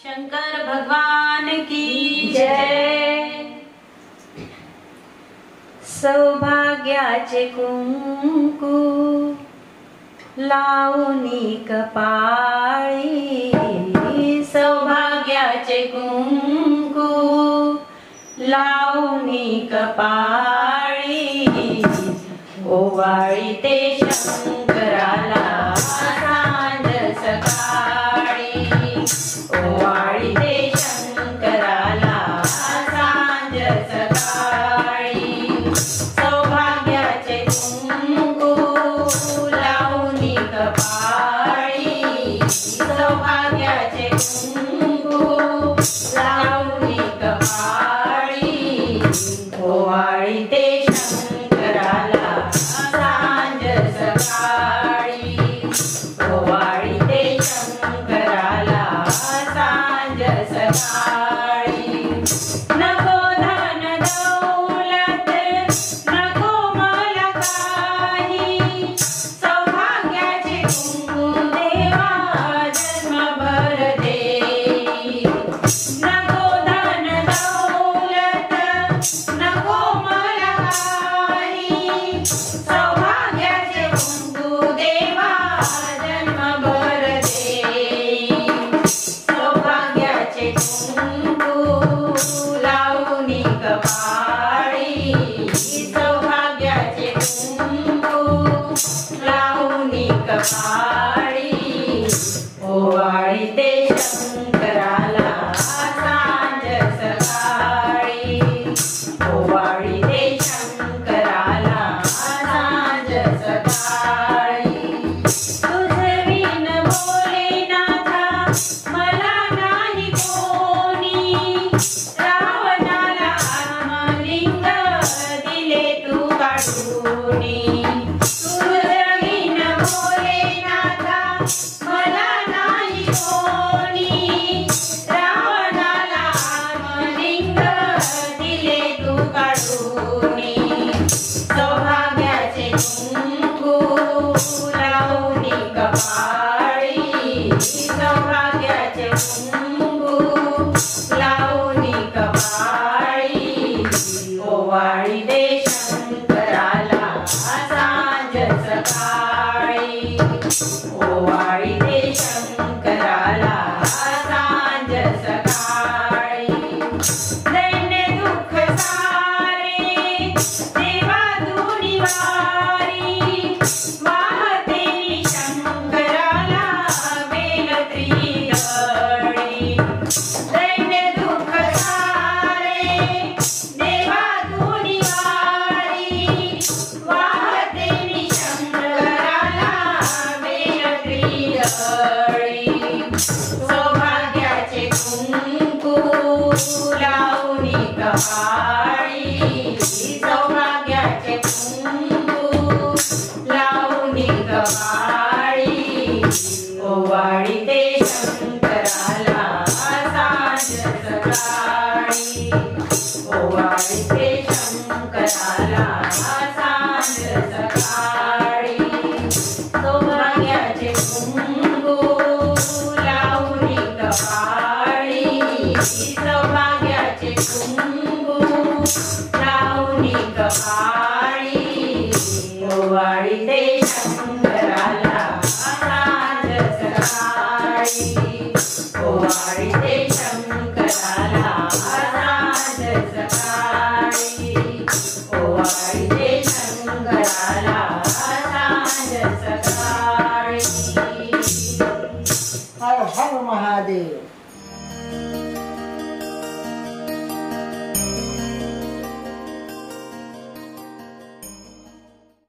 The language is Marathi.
शंकर भगवान की जय। सौभाग्याचे कुंकू लावणी कपाळी, सौभाग्याचे कुंकू लावणी कपाळी, ओवाळी ते शंकराला सांज सकाळी, ओवाळी ते शंकराला सांज सकाळी, सौभाग्याचे कुंकू लावणी कपाळी, सौभाग्याचे कुंकू लावणी कपाळी, ओवाळी ते शंकराला सांज सकाळी, ओवाळी ते शंकराला सांज सकाळी। नको धन दौलत नको मला काही, सौभाग्याचे कुंकू देवा जन्मभर देई। नको धन दौलत नको मला काही, सौभाग्याचे कुंकू देवा जन्मभर देई। सौभाग्याचे कुंकू लावणी कपाळी, सौभाग्याचे कुंकू लावणी कपाळी, ओवाळी ते शंकराला सांज सकाळी, ओवाळी ते शंकराला सांज सकाळी। तुझे विण भोलेनाथा मला नाही कोणी, रावणाला आत्मलिंग दिले तू काढूनी। तुझे विण भोलेनाथा मला नाही कोणी, रावणाला आत्मलिंग दिले तू काढूनी। सौभाग्याचे कुंकू लावणी कपाळी, सौभाग्याचे कुंकू लावणी कपाळी, ओवाळी ते शंकराला सांज सकाळी, ओवाळी ते शंकराला सांज सकाळी। दैन्य दुःख सारे देवा तू निवारी, वाहते शंकराला बेल त्रिदळी। दैन्य दुःख सारे देवा तू निवारी, वाहते शंकराला बेल त्रिदळी। सौभाग्याचे कुंकू लावणी कपाळी, सौभाग्याचे कुंकू लावणी कपाळी, ओवाळी ते शंकराला सांज सकाळी, ओवाळी ते शंकराला सांज सकाळी। सौभाग्याचे कुंकू